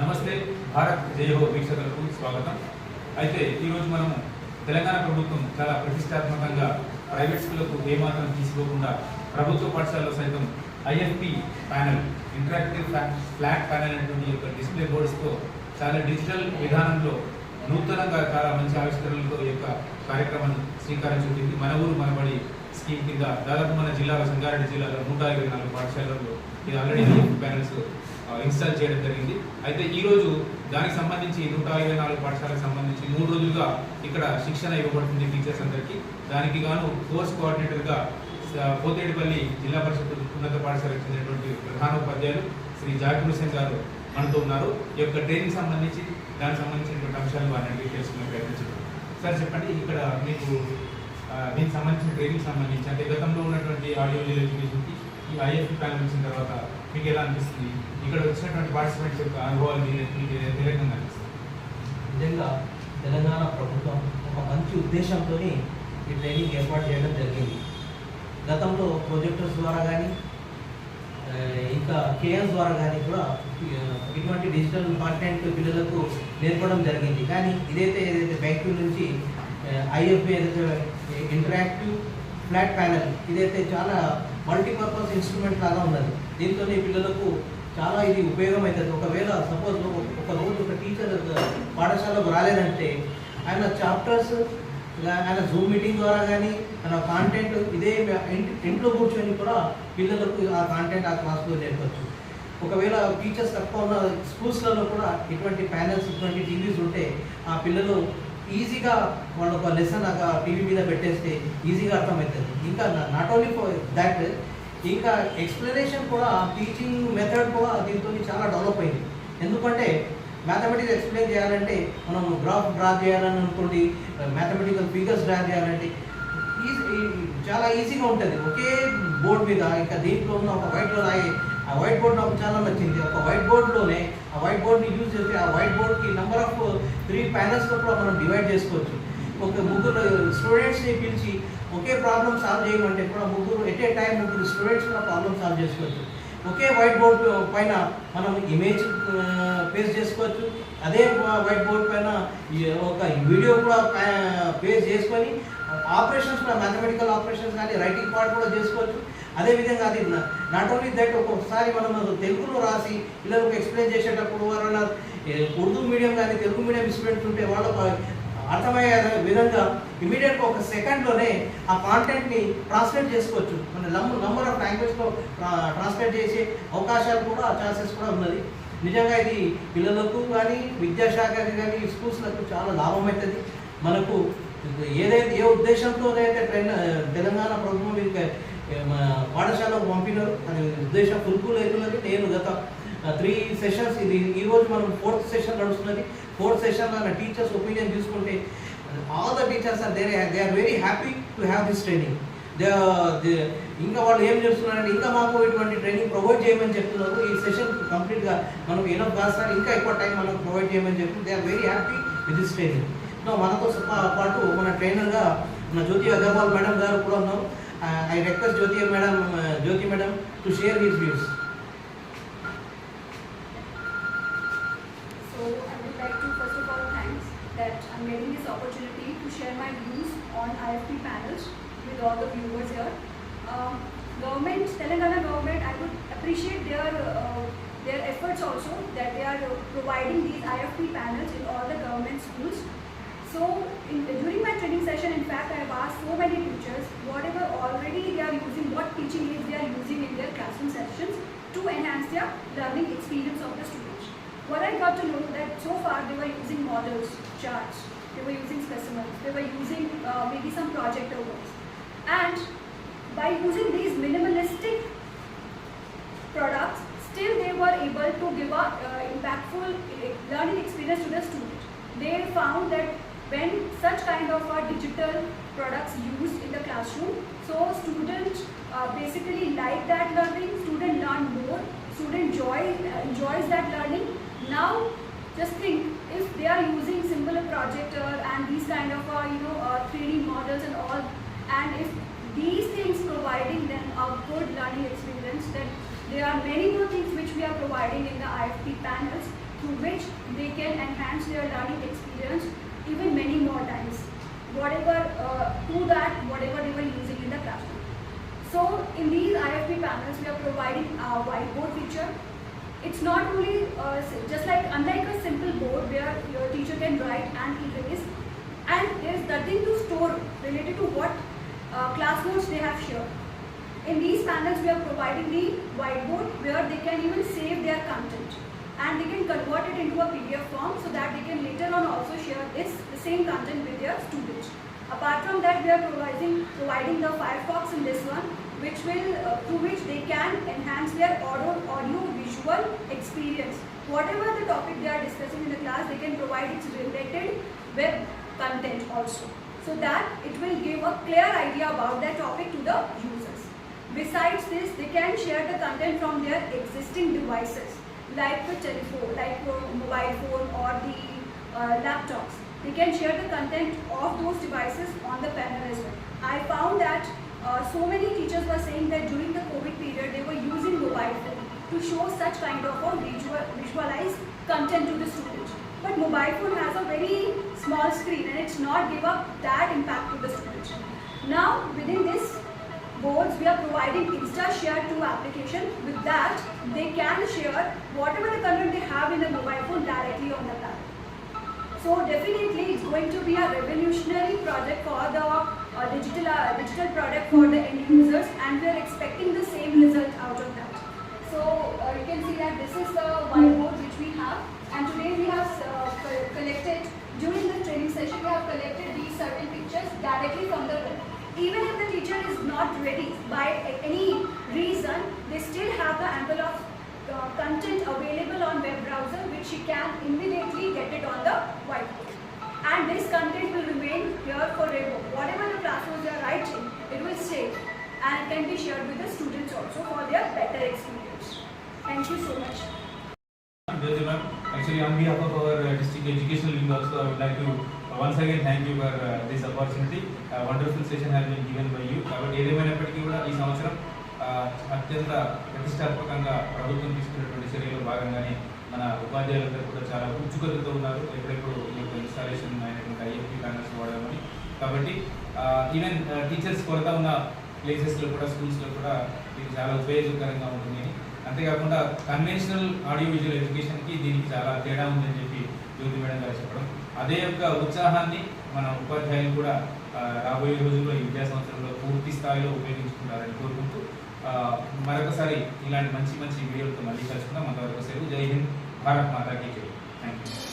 నమస్తే భారత్ జై హో వీక్షకులకు స్వాగతం. అయితే ఈరోజు మనము తెలంగాణ ప్రభుత్వం చాలా ప్రతిష్టాత్మకంగా ప్రైవేట్ స్కూళ్లకు ఏమాత్రం తీసుకోకుండా ప్రభుత్వ పాఠశాలలో సైతం IFP panel, interactive flat panel అనేటువంటి యొక్క డిస్ప్లే బోర్డ్స్తో చాలా డిజిటల్ విధానంలో నూతనంగా చాలా మంచి ఆవిష్కరణలతో ఈ యొక్క కార్యక్రమాన్ని శ్రీకారం చుట్టింది. మన ఊరు మనబడి స్కీమ్ కింద దాదాపు మన జిల్లాలో, సంగారెడ్డి జిల్లాలో 124 పాఠశాలల్లో ఇది ఆల్రెడీ ఐఎఫ్పి ప్యానెల్స్ ఇన్స్టాల్ చేయడం జరిగింది. అయితే ఈరోజు దానికి సంబంధించి 124 పాఠశాలకు సంబంధించి 3 రోజులుగా ఇక్కడ శిక్షణ ఇవ్వబడుతుంది టీచర్స్ అందరికీ. దానికి గాను కోర్స్ కోఆర్డినేటర్గా పోతేడిపల్లి జిల్లా పరిషత్ ఉన్నత పాఠశాలకు చెందినటువంటి ప్రధానోపాధ్యాయులు శ్రీ జాకిర్ హుసేన్ గారు మనతో ఉన్నారు. ఈ యొక్క ట్రైనింగ్ సంబంధించి దానికి సంబంధించినటువంటి అంశాలు వారిని తెలుసుకునే ప్రయత్నించారు. సార్ చెప్పండి, ఇక్కడ మీకు దీనికి సంబంధించిన ట్రైనింగ్ సంబంధించి అంటే గతంలో ఉన్నటువంటి ఆడియో విజువల్ ఎడ్యుకేషన్కి ఈ ఐఎఫ్పి ప్యానెల్ వచ్చిన తర్వాత మీకు ఎలా అనిపిస్తుంది? ఇక్కడ వచ్చినటువంటి పార్టిసిపెంట్స్ యొక్క అనుభవాలు మీకు ఏ రకంగా అనిపిస్తుంది? నిజంగా తెలంగాణ ప్రభుత్వం ఒక మంచి ఉద్దేశంతో ఈ ట్రైనింగ్ ఏర్పాటు చేయడం జరిగింది. గతంలో ప్రొజెక్టర్స్ ద్వారా కానీ ఇంకా కేఎస్ ద్వారా కానీ కూడా ఇటువంటి డిజిటల్ కాంటెంట్ పిల్లలకు నేర్పడం జరిగింది. కానీ ఏదైతే బ్యాంకు నుంచి ఐఎఫ్పి ఏదైతే ఇంటరాక్టివ్ ఫ్లాట్ ప్యానెల్ ఇదైతే చాలా మల్టీపర్పస్ ఇన్స్ట్రుమెంట్ లాగా ఉన్నది. దీంతో పిల్లలకు చాలా ఇది ఉపయోగం అవుతుంది. ఒకవేళ సపోజ్ ఒక రోజు ఒక టీచర్ పాఠశాలకు రాలేదంటే ఆయన చాప్టర్స్ ఆయన జూమ్ మీటింగ్ ద్వారా కానీ ఆయన కాంటెంట్ ఇదే ఇంట్లో కూర్చొని కూడా పిల్లలకు ఆ కాంటెంట్ ఆ క్లాస్లో నేర్పచ్చు. ఒకవేళ టీచర్స్ తక్కువ ఉన్న స్కూల్స్లలో కూడా ఇటువంటి ప్యానెల్స్, ఇటువంటి టీవీస్ ఉంటే ఆ పిల్లలు ఈజీగా వాళ్ళు ఒక లెసన్ టీవీ మీద పెట్టేస్తే ఈజీగా అర్థమవుతుంది. ఇంకా నాట్ ఓన్లీ ఫర్ దాట్, ఇంకా ఎక్స్ప్లెనేషన్ కూడా, టీచింగ్ మెథడ్ కూడా దీంతో చాలా డెవలప్ అయింది. ఎందుకంటే మ్యాథమెటిక్స్ ఎక్స్ప్లెయిన్ చేయాలంటే మనం గ్రాఫ్ డ్రా చేయాలని అనుకోండి, మ్యాథమెటికల్ ఫిగర్స్ డ్రా చేయాలంటే చాలా ఈజీగా ఉంటుంది ఒకే బోర్డు మీద. ఇంకా దీంట్లో ఉన్న ఒక వైట్లో ఆ వైట్ బోర్డు నాకు చాలా నచ్చింది. ఒక వైట్ బోర్డులోనే ఆ వైట్ బోర్డ్ని యూజ్ చేసి ఆ వైట్ బోర్డ్కి నెంబర్ ఆఫ్ 3 ప్యానెల్స్లో కూడా మనం డివైడ్ చేసుకోవచ్చు. ఒక 3 స్టూడెంట్స్ని పిలిచి ఒకే ప్రాబ్లమ్ సాల్వ్ చేయమంటే కూడా ఎట్ ఏ టైం 3 స్టూడెంట్స్ కూడా ప్రాబ్లమ్ సాల్వ్ చేసుకోవచ్చు. ఒకే వైట్ బోర్డ్ పైన మనం ఇమేజ్ పేస్ట్ చేసుకోవచ్చు. అదే వైట్ బోర్డ్ పైన ఒక వీడియో కూడా పేస్ట్ చేసుకొని ఆపరేషన్స్ కూడా, మ్యాథమెటికల్ ఆపరేషన్స్ కానీ రైటింగ్ పార్ట్ కూడా చేసుకోవచ్చు. అదేవిధంగా అది నాట్ ఓన్లీ దట్, ఒక్కొక్కసారి మనం తెలుగులో రాసి పిల్లలకు ఎక్స్ప్లెయిన్ చేసేటప్పుడు ఎవరైనా ఉర్దూ మీడియం కానీ తెలుగు మీడియం స్టూడెంట్స్ ఉంటే వాళ్ళకు అర్థమయ్యే విధంగా ఇమీడియట్గా ఒక సెకండ్లోనే ఆ కాంటెంట్ని ట్రాన్స్లేట్ చేసుకోవచ్చు. మన నంబర్ ఆఫ్ లాంగ్వేజ్లో ట్రాన్స్లేట్ చేసే అవకాశాలు కూడా, ఛాన్సెస్ కూడా ఉన్నది. నిజంగా ఇది పిల్లలకు కానీ, విద్యాశాఖకి కానీ, స్కూల్స్లకు చాలా లాభం అవుతుంది. మనకు ఏ ఉద్దేశంతో అయితే తెలంగాణ ప్రభుత్వం పాఠశాలకు పంపినారు అది ఉద్దేశం ఫుల్ఫిల్ అవుతున్నది. నేను గత 3 సెషన్స్, ఇది ఈరోజు మనం 4th సెషన్ నడుస్తున్నది. 4th సెషన్లో టీచర్స్ ఒపీనియన్ తీసుకుంటే all the teachers they are very happy to have this training. ఇంకా వాళ్ళు ఏం చేస్తున్నారంటే ఇంకా మాకు ఇటువంటి ట్రైనింగ్ ప్రొవైడ్ చేయమని చెప్తున్నారు. ఈ సెషన్ కంప్లీట్గా మనకు ఎనఫ్ కాదు సార్, ఇంకా ఎక్కువ టైం మనకు ప్రొవైడ్ చేయమని చెప్తున్నారు. They are very happy with this training. మనతో పాటు మన ట్రైనర్గా మన జ్యోతి అగర్వాల్ మేడం గారు కూడా ఉన్నారు. I request Jyoti madam to share his views. So I would like to first of all thanks that I'm getting this opportunity to share my views on IFP panels with all the viewers here. Telangana government, I would appreciate their efforts also that they are providing these IFP panels in all the government schools. So during my training session, in fact, I have asked so many teachers whatever already they are using, what teaching aids they are using in their classroom sessions to enhance their learning experience of the students. What I got to know that so far they were using models, charts, they were using specimens, they were using maybe some projector works. And by using these minimalistic products, still they were able to give a impactful learning experience to the student. They found that when such kind of digital products used in the classroom, so students basically like that learning, student learn more, student enjoys that learning. Now just think, if they are using simple projector and these kind of 3D models and all, and if these things providing them a good learning experience, then there are many more things which we are providing in the IFP panels. through which they can enhance their learning experience even many more times, whatever they were using in the classroom. So in these IFP panels, we are providing a whiteboard feature. It's not only just like unlike a simple board where your teacher can write and erase, and there is nothing to store related to what class notes they have shared. In these panels, we are providing the whiteboard where they can even save their content, and they can convert it into a PDF form so that they can later on also share the same content with their students. Apart from that, we are providing the Firefox in this one, which will through which they can enhance their audio visual experience. Whatever the topic they are discussing in the class, they can provide its related web content also, so that it will give a clear idea about that topic to the users. Besides this, they can share the content from their existing devices, like the telephone, like your mobile phone or the laptops. They can share the content of those devices on the panel as well. I found that so many teachers were saying that during the COVID period, they were using mobile phone to show such kind of a visualized content to the students. But mobile phone has a very small screen and it's not give up that impact to the students. Now within this boards, we are providing InstaShare 2 application. With that, they can share whatever the content they have in the mobile phone directly on the panel. So definitely it's going to be a revolutionary project for the digital product for the end users, and we are expecting the same result out of that. So you can see that this is the whiteboard which we have, and today we have collected, during the training session, we have collected these certain pictures directly from the web. Even if the teacher is not ready by any reason, they still have the ample of content available on web browser, which she can immediately get it on the whiteboard. And this content will remain here forever. Whatever the classrooms they are writing, it will stay and it can be shared with the students also for their better experience. Thank you so much. Actually, on behalf of our district educational wing also, I would like to once again thank you for this opportunity. A wonderful session has been given by you. కాబట్టి ఏదేమైనప్పటికీ కూడా ఈ సంవత్సరం అత్యంత ప్రతిష్టాత్మకంగా ప్రభుత్వం తీసుకున్నటువంటి చర్యలో భాగంగానే మన ఉపాధ్యాయులందరూ కూడా చాలా ఉత్సుకతతో ఉన్నారు. ఎప్పుడెప్పుడు ఈ యొక్క ఇన్స్టాలేషన్ అయినటువంటి ఐఎఫ్పీ ప్యానల్స్ వాడమని. కాబట్టి ఈవెన్ టీచర్స్ కొరత ఉన్న ప్లేసెస్లో కూడా, స్కూల్స్లో కూడా ఇది చాలా ఉపయోగకరంగా ఉంటుంది. అంతేకాకుండా కన్వెన్షనల్ ఆడియో విజువల్ ఎడ్యుకేషన్కి దీనికి చాలా తేడా ఉందని చెప్పి జ్యోతి మేడం గారు చెప్పడం, అదే యొక్క ఉత్సాహాన్ని మన ఉపాధ్యాయులు కూడా రాబోయే రోజుల్లో ఈ విద్యా సంవత్సరంలో పూర్తి స్థాయిలో ఉపయోగించుకుంటారని కోరుకుంటూ మరొకసారి ఇలాంటి మంచి మంచి వీడియోలతో మళ్ళీ కలుసుకుందాం. అంతవరకు సెలవు. జై హింద్, భారత్ మాతా కీ జై. Thank you.